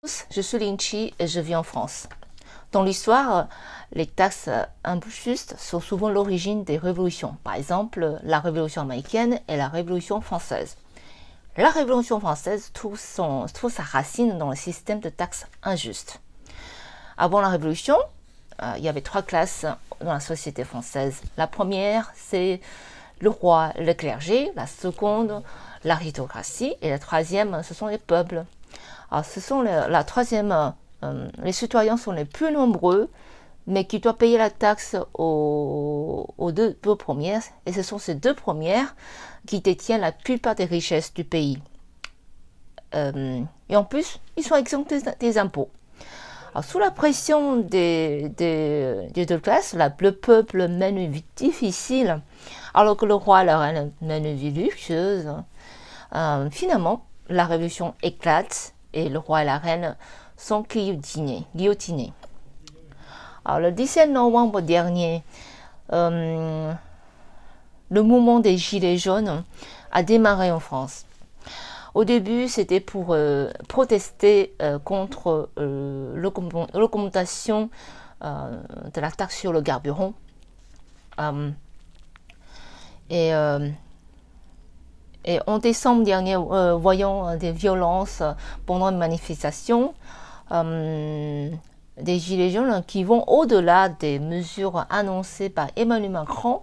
Je suis Linchi et je vis en France. Dans l'histoire, les taxes injustes sont souvent l'origine des révolutions. Par exemple, la Révolution américaine et la Révolution française. La Révolution française trouve sa racine dans le système de taxes injustes. Avant la Révolution, il y avait trois classes dans la société française. La première, c'est le roi et le clergé. La seconde, l'aristocratie. Et la troisième, ce sont les peuples. Alors, la troisième, les citoyens sont les plus nombreux, mais qui doivent payer la taxe aux deux premières. Et ce sont ces deux premières qui détiennent la plupart des richesses du pays. Et en plus, ils sont exemptés des impôts. Alors, sous la pression des deux classes, le peuple mène une vie difficile, alors que le roi et la reine mènent une vie luxueuse. Finalement, la révolution éclate et le roi et la reine sont guillotinés. Alors, le 17 novembre dernier, le mouvement des Gilets jaunes a démarré en France. Au début, c'était pour protester contre l'augmentation de la taxe sur le carburant. Et en décembre dernier, voyant des violences pendant une manifestation, des Gilets jaunes qui vont au-delà des mesures annoncées par Emmanuel Macron,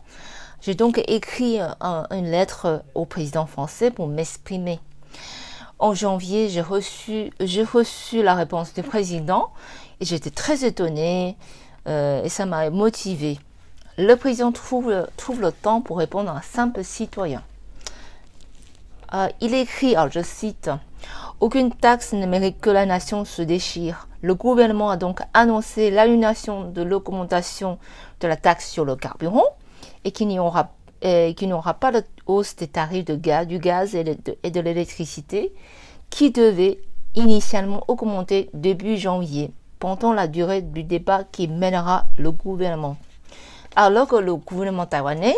j'ai donc écrit une lettre au président français pour m'exprimer. En janvier, j'ai reçu la réponse du président et j'étais très étonnée et ça m'a motivée. Le président trouve le temps pour répondre à un simple citoyen. Il écrit, alors je cite, « Aucune taxe ne mérite que la nation se déchire. Le gouvernement a donc annoncé l'annulation de l'augmentation de la taxe sur le carburant et qu'il n'y aura pas de hausse des tarifs du gaz et de l'électricité qui devaient initialement augmenter début janvier pendant la durée du débat qui mènera le gouvernement. Alors que le gouvernement taïwanais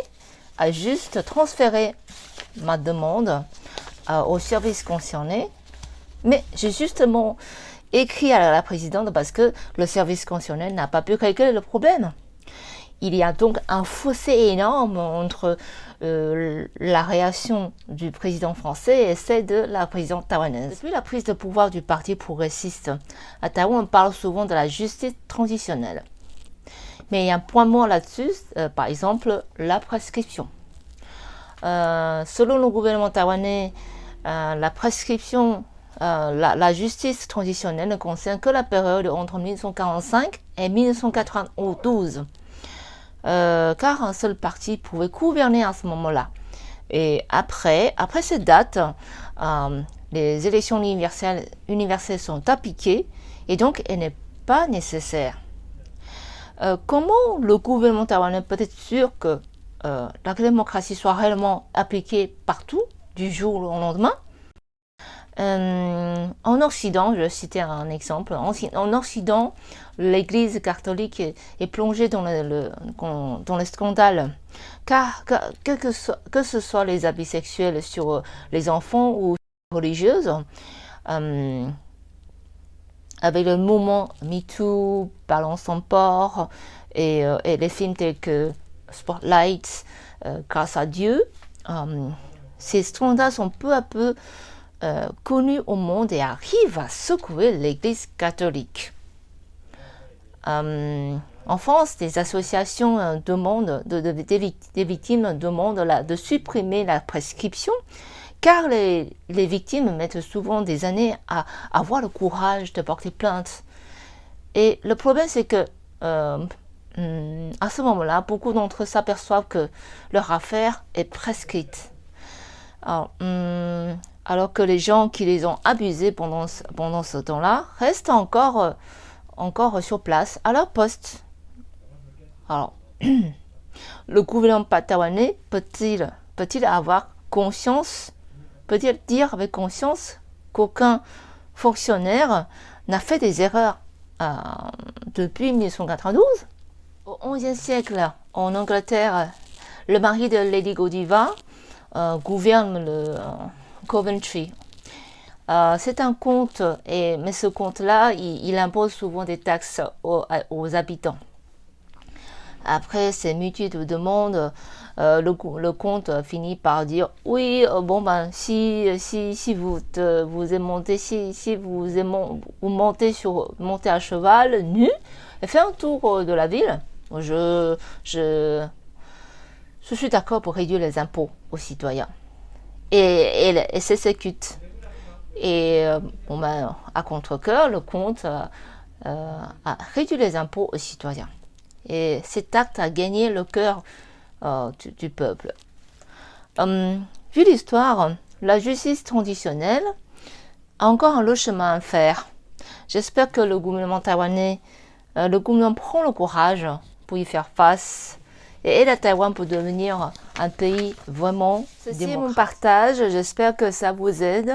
a juste transféré ma demande au service concerné, mais j'ai justement écrit à la présidente parce que le service concerné n'a pas pu régler le problème. Il y a donc un fossé énorme entre la réaction du président français et celle de la présidente taïwanaise. Depuis la prise de pouvoir du parti progressiste à Taïwan, on parle souvent de la justice transitionnelle. Mais il y a un point mort là-dessus, par exemple, la prescription. Selon le gouvernement taïwanais, la prescription, la justice transitionnelle ne concerne que la période entre 1945 et 1992. Car un seul parti pouvait gouverner à ce moment-là. Et après cette date, les élections universelles sont appliquées et donc elle n'est pas nécessaire. Comment le gouvernement taïwanais peut être sûr que la démocratie soit réellement appliquée partout, du jour au lendemain? En Occident, je vais citer un exemple, en Occident, l'Église catholique est plongée dans le scandale, car que ce soit les abus sexuels sur les enfants ou religieuses, avec le mouvement MeToo, Balance ton port et les films tels que Spotlight, Grâce à Dieu, ces scandales sont peu à peu connus au monde et arrivent à secouer l'Église catholique. En France, des associations demandent, des victimes demandent de supprimer la prescription, car les victimes mettent souvent des années à avoir le courage de porter plainte. Et le problème, c'est que à ce moment-là, beaucoup d'entre eux s'aperçoivent que leur affaire est prescrite. Alors que les gens qui les ont abusés pendant ce temps-là restent encore sur place à leur poste. Alors, le gouvernement taïwanais peut-il avoir conscience, peut-il dire avec conscience qu'aucun fonctionnaire n'a fait des erreurs depuis 1992? Au XIe siècle, en Angleterre, le mari de Lady Godiva gouverne le Coventry. C'est un comte, mais ce comte-là, il impose souvent des taxes aux habitants. Après ces multitudes de demandes, le comte finit par dire oui, bon ben si vous montez vous montez à cheval nu et fait un tour de la ville, je suis d'accord pour réduire les impôts aux citoyens et s'exécute. Et bon ben, à contre-cœur, le comte a réduit les impôts aux citoyens. Et cet acte a gagné le cœur du peuple. Vu l'histoire, la justice traditionnelle a encore un long chemin à faire. J'espère que le gouvernement taïwanais, le gouvernement prend le courage pour y faire face et aide à Taïwan pour devenir un pays vraiment démocratique. Ceci est mon partage, j'espère que ça vous aide.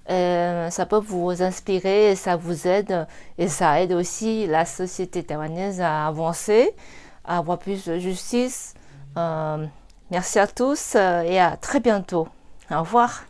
Ça peut vous inspirer et ça vous aide et ça aide aussi la société taïwanaise à avancer, à avoir plus de justice. Merci à tous et à très bientôt. Au revoir.